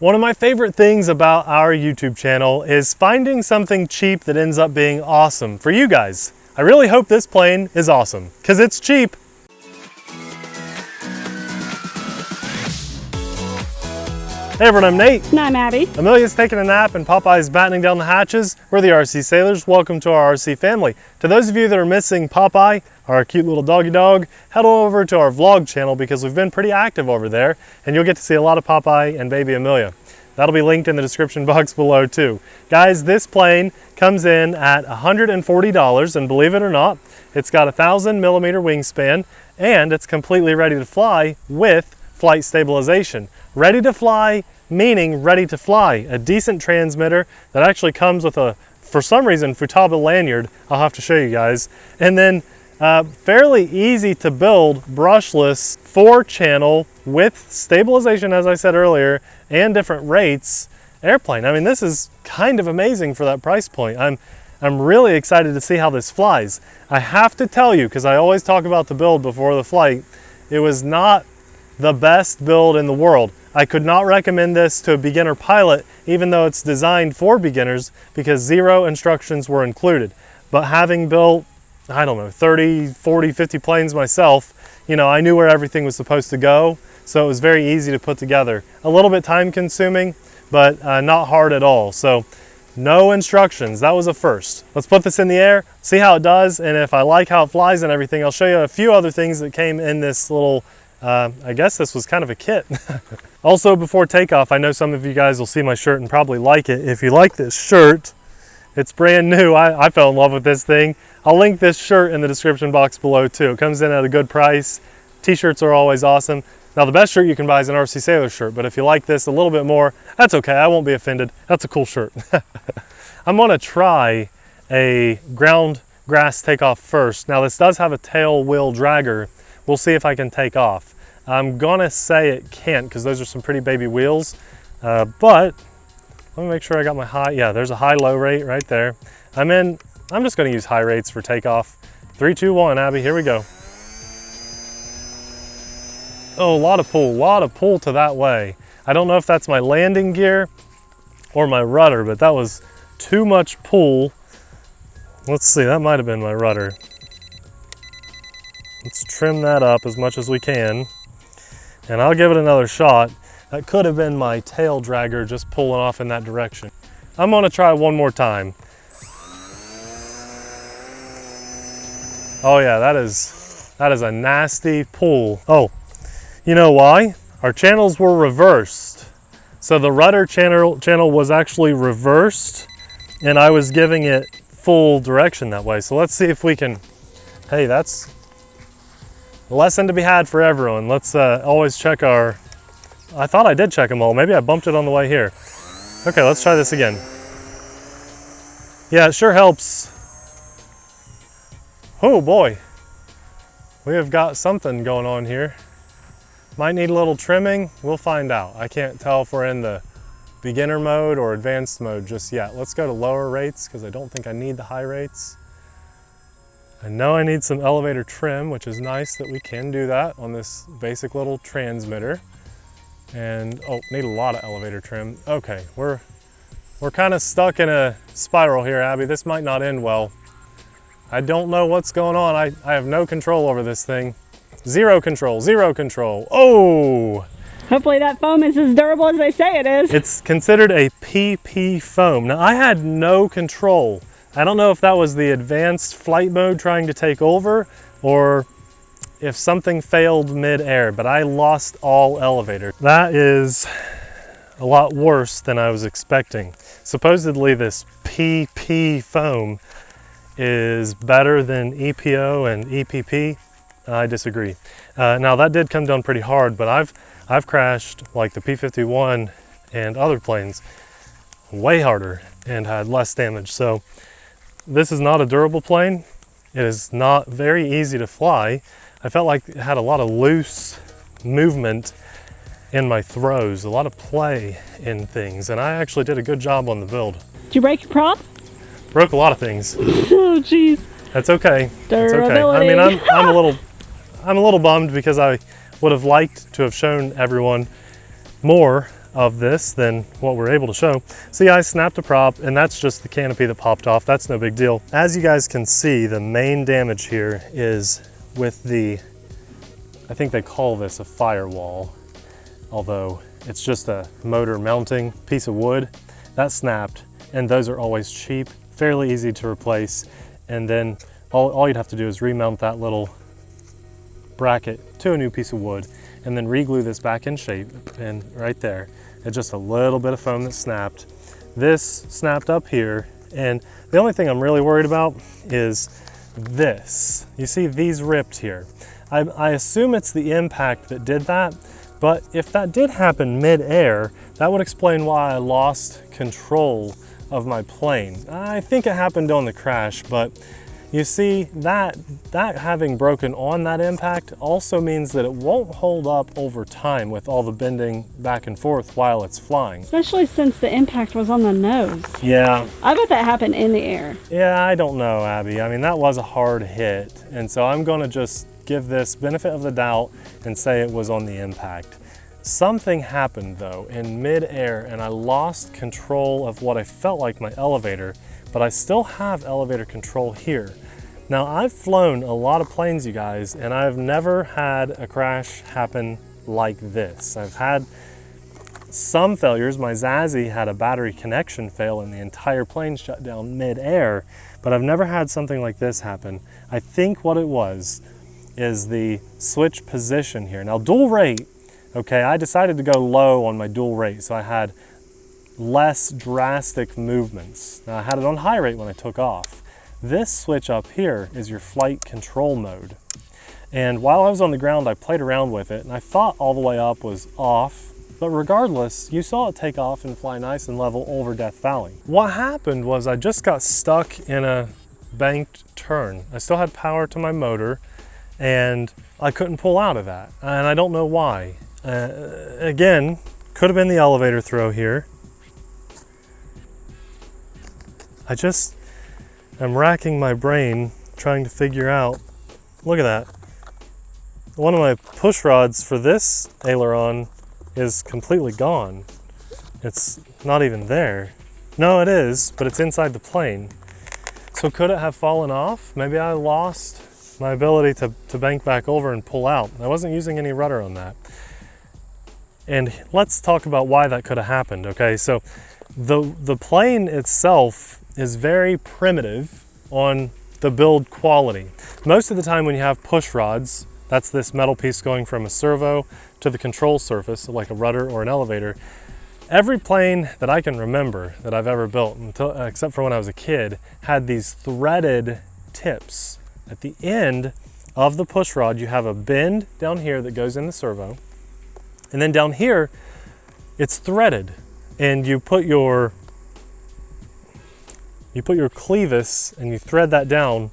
One of my favorite things about our YouTube channel is finding something cheap that ends up being awesome for you guys. I really hope this plane is awesome, because it's cheap. Hey everyone, I'm Nate. And I'm Abby. Amelia's taking a nap and Popeye's battening down the hatches. We're the RC Sailors. Welcome to our RC family. To those of you that are missing Popeye, our cute little doggy dog, head over to our vlog channel because we've been pretty active over there and you'll get to see a lot of Popeye and baby Amelia. That'll be linked in the description box below too. Guys, this plane comes in at $140 and believe it or not, it's got a 1,000mm wingspan and it's completely ready to fly with flight stabilization. Ready to fly, meaning ready to fly. A decent transmitter that actually comes with a, for some reason, Futaba lanyard. I'll have to show you guys. And then fairly easy to build, brushless, 4-channel with stabilization, as I said earlier, and different rates airplane. I mean, this is kind of amazing for that price point. I'm really excited to see how this flies. I have to tell you, because I always talk about the build before the flight, it was not the best build in the world. I could not recommend this to a beginner pilot, even though it's designed for beginners, because 0 instructions were included. But having built, I don't know, 30, 40, 50 planes myself, you know, I knew where everything was supposed to go, so it was very easy to put together. A little bit time consuming, but not hard at all. So no instructions, that was a first. Let's put this in the air, see how it does, and if I like how it flies and everything, I'll show you a few other things that came in this little I guess this was kind of a kit. Also, before takeoff, I know some of you guys will see my shirt and probably like it. If you like this shirt, it's brand new. I fell in love with this thing. I'll link this shirt in the description box below too. It comes in at a good price. T-shirts are always awesome. Now the best shirt you can buy is an RC Sailors shirt, but if you like this a little bit more, that's okay. I won't be offended. That's a cool shirt. I'm gonna try a ground grass takeoff first. Now this does have a tail wheel dragger. We'll see if I can take off. I'm gonna say it can't because those are some pretty baby wheels, but let me make sure I got my high. Yeah, there's a high-low rate right there. I'm just gonna use high rates for takeoff. 3, 2, 1, Abby, here we go. Oh, a lot of pull to that way. I don't know if that's my landing gear or my rudder, but that was too much pull. Let's see, that might have been my rudder. Let's trim that up as much as we can, and I'll give it another shot. That could have been my tail dragger just pulling off in that direction. I'm gonna try one more time. Oh yeah, that is a nasty pull. Oh, you know why? Our channels were reversed. So the rudder channel was actually reversed, and I was giving it full direction that way. So let's see if we can, hey, that's a lesson to be had for everyone. Let's always check our, I thought I did check them all. Maybe I bumped it on the way here. Okay, let's try this again. Yeah, it sure helps. Oh boy, we have got something going on here. Might need a little trimming, we'll find out. I can't tell if we're in the beginner mode or advanced mode just yet. Let's go to lower rates because I don't think I need the high rates. I know I need some elevator trim, which is nice that we can do that on this basic little transmitter. And, oh, need a lot of elevator trim. Okay, we're kind of stuck in a spiral here, Abby. This might not end well. I don't know what's going on. I have no control over this thing. Zero control, zero control. Oh! Hopefully that foam is as durable as they say it is. It's considered a PP foam. Now, I had no control. I don't know if that was the advanced flight mode trying to take over or if something failed mid-air, but I lost all elevator. That is a lot worse than I was expecting. Supposedly this PP foam is better than EPO and EPP. I disagree. Now that did come down pretty hard, but I've crashed like the P-51 and other planes way harder and had less damage. So this is not a durable plane. It is not very easy to fly. I felt like it had a lot of loose movement in my throws, a lot of play in things, and I actually did a good job on the build. Did you break your prop? Broke a lot of things. Oh, jeez. That's okay. That's okay. I mean, I'm a little bummed because I would have liked to have shown everyone more of this than what we're able to show. So yeah, I snapped a prop, and that's just the canopy that popped off. That's no big deal. As you guys can see, the main damage here is with the, I think they call this a firewall, although it's just a motor mounting piece of wood. That snapped, and those are always cheap, fairly easy to replace. And then all you'd have to do is remount that little bracket to a new piece of wood and then re-glue this back in shape. And right there, it's just a little bit of foam that snapped. This snapped up here, and the only thing I'm really worried about is this. You see these ripped here. I assume it's the impact that did that, but if that did happen mid-air, that would explain why I lost control of my plane. I think it happened on the crash, but you see that having broken on that impact also means that it won't hold up over time with all the bending back and forth while it's flying. Especially since the impact was on the nose. Yeah. I bet that happened in the air. Yeah, I don't know, Abby. I mean, that was a hard hit. And so I'm gonna just give this benefit of the doubt and say it was on the impact. Something happened though in mid-air, and I lost control of what I felt like my elevator, but I still have elevator control here. Now, I've flown a lot of planes, you guys, and I've never had a crash happen like this. I've had some failures. My Zazzy had a battery connection fail and the entire plane shut down mid-air, but I've never had something like this happen. I think what it was is the switch position here. Now, dual rate, okay, I decided to go low on my dual rate, so I had less drastic movements. Now, I had it on high rate when I took off. This switch up here is your flight control mode. And while I was on the ground, I played around with it, and I thought all the way up was off, but regardless, you saw it take off and fly nice and level over Death Valley. What happened was I just got stuck in a banked turn. I still had power to my motor, and I couldn't pull out of that, and I don't know why. Again, could have been the elevator throw here. I'm racking my brain trying to figure out, look at that. One of my push rods for this aileron is completely gone. It's not even there. No, it is, but it's inside the plane. So could it have fallen off? Maybe I lost my ability to bank back over and pull out. I wasn't using any rudder on that. And let's talk about why that could have happened, okay? So the plane itself is very primitive on the build quality. Most of the time when you have push rods, that's this metal piece going from a servo to the control surface, like a rudder or an elevator. Every plane that I can remember that I've ever built, except for when I was a kid, had these threaded tips. At the end of the push rod, you have a bend down here that goes in the servo, and then down here, it's threaded, and you put your clevis and you thread that down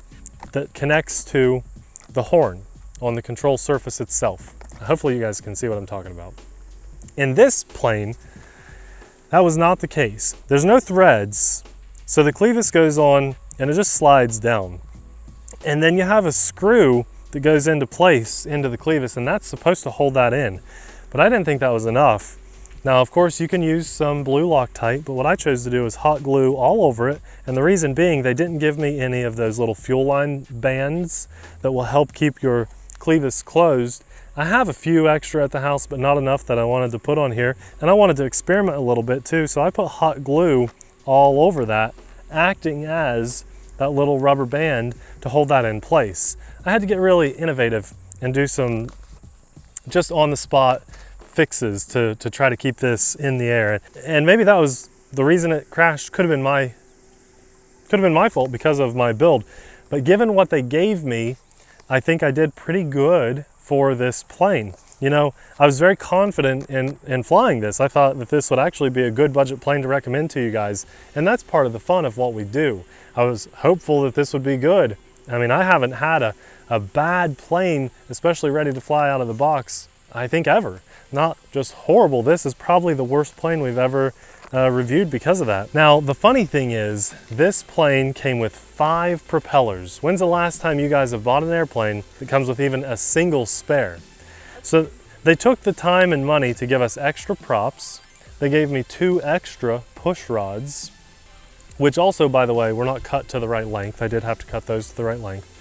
that connects to the horn on the control surface itself. Hopefully you guys can see what I'm talking about. In this plane, that was not the case. There's no threads, so the clevis goes on and it just slides down. And then you have a screw that goes into place into the clevis, and that's supposed to hold that in. But I didn't think that was enough. Now, of course, you can use some blue Loctite, but what I chose to do is hot glue all over it. And the reason being, they didn't give me any of those little fuel line bands that will help keep your clevis closed. I have a few extra at the house, but not enough that I wanted to put on here. And I wanted to experiment a little bit too, so I put hot glue all over that, acting as that little rubber band to hold that in place. I had to get really innovative and do some just on the spot fixes to try to keep this in the air. And maybe that was the reason it crashed. Could have been my fault because of my build. But given what they gave me, I think I did pretty good for this plane. You know, I was very confident in flying this. I thought that this would actually be a good budget plane to recommend to you guys. And that's part of the fun of what we do. I was hopeful that this would be good. I mean, I haven't had a bad plane, especially ready to fly out of the box, I think ever. Not just horrible. This is probably the worst plane we've ever reviewed because of that. Now, the funny thing is, this plane came with 5 propellers. When's the last time you guys have bought an airplane that comes with even a single spare? So they took the time and money to give us extra props. They gave me 2 extra push rods, which also, by the way, were not cut to the right length. I did have to cut those to the right length.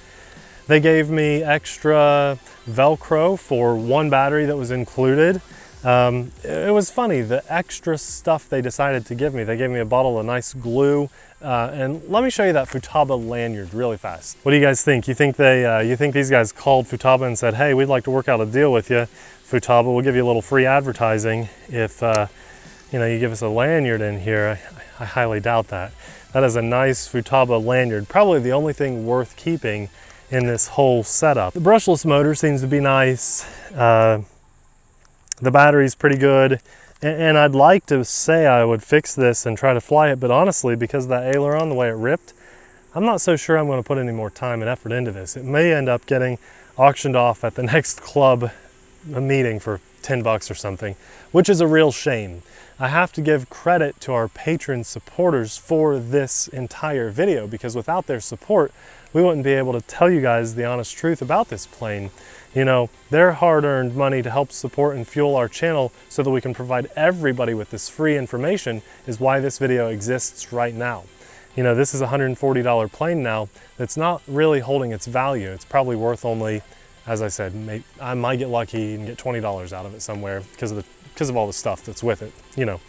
They gave me extra Velcro for 1 battery that was included. It was funny, the extra stuff they decided to give me. They gave me a bottle of nice glue, and let me show you that Futaba lanyard really fast. What do you guys think? You think these guys called Futaba and said, hey, we'd like to work out a deal with you, Futaba. We'll give you a little free advertising if you know, you give us a lanyard in here. I highly doubt that. That is a nice Futaba lanyard, probably the only thing worth keeping in this whole setup. The brushless motor seems to be nice. The battery's pretty good. And I'd like to say I would fix this and try to fly it, but honestly, because of that aileron, the way it ripped, I'm not so sure I'm going to put any more time and effort into this. It may end up getting auctioned off at the next club meeting for 10 bucks or something, which is a real shame. I have to give credit to our patron supporters for this entire video, because without their support, we wouldn't be able to tell you guys the honest truth about this plane. You know, their hard-earned money to help support and fuel our channel so that we can provide everybody with this free information is why this video exists right now. You know, this is a $140 plane now that's not really holding its value. It's probably worth only, as I said, I might get lucky and get $20 out of it somewhere because of all the stuff that's with it, you know.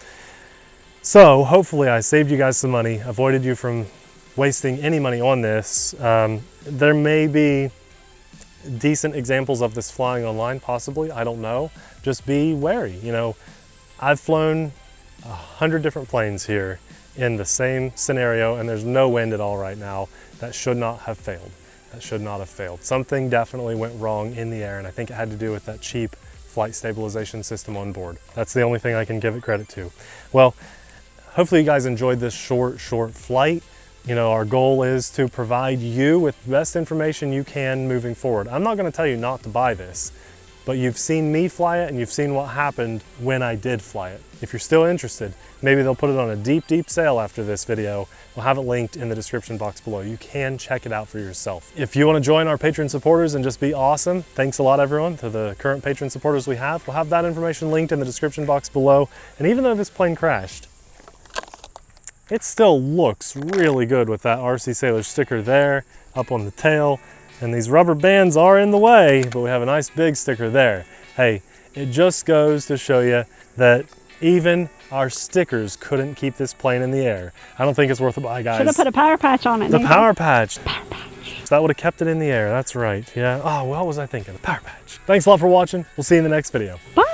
So hopefully I saved you guys some money, avoided you from wasting any money on this. There may be decent examples of this flying online, possibly, I don't know. Just be wary, you know. I've flown 100 different planes here in the same scenario, and there's no wind at all right now. That should not have failed. That should not have failed. Something definitely went wrong in the air, and I think it had to do with that cheap flight stabilization system on board. That's the only thing I can give it credit to. Well, hopefully you guys enjoyed this short flight. You know, our goal is to provide you with the best information you can moving forward. I'm not going to tell you not to buy this, but you've seen me fly it and you've seen what happened when I did fly it. If you're still interested, maybe they'll put it on a deep sale after this video. We'll have it linked in the description box below. You can check it out for yourself. If you want to join our patron supporters and just be awesome, thanks a lot everyone to the current patron supporters we have. We'll have that information linked in the description box below. And even though this plane crashed, it still looks really good with that TheRcSaylors sticker there, up on the tail. And these rubber bands are in the way, but we have a nice big sticker there. Hey, it just goes to show you that even our stickers couldn't keep this plane in the air. I don't think it's worth a buy, guys. Should have put a power patch on it. The power patch. That would have kept it in the air, that's right. Yeah, oh, what was I thinking? The power patch. Thanks a lot for watching. We'll see you in the next video. Bye.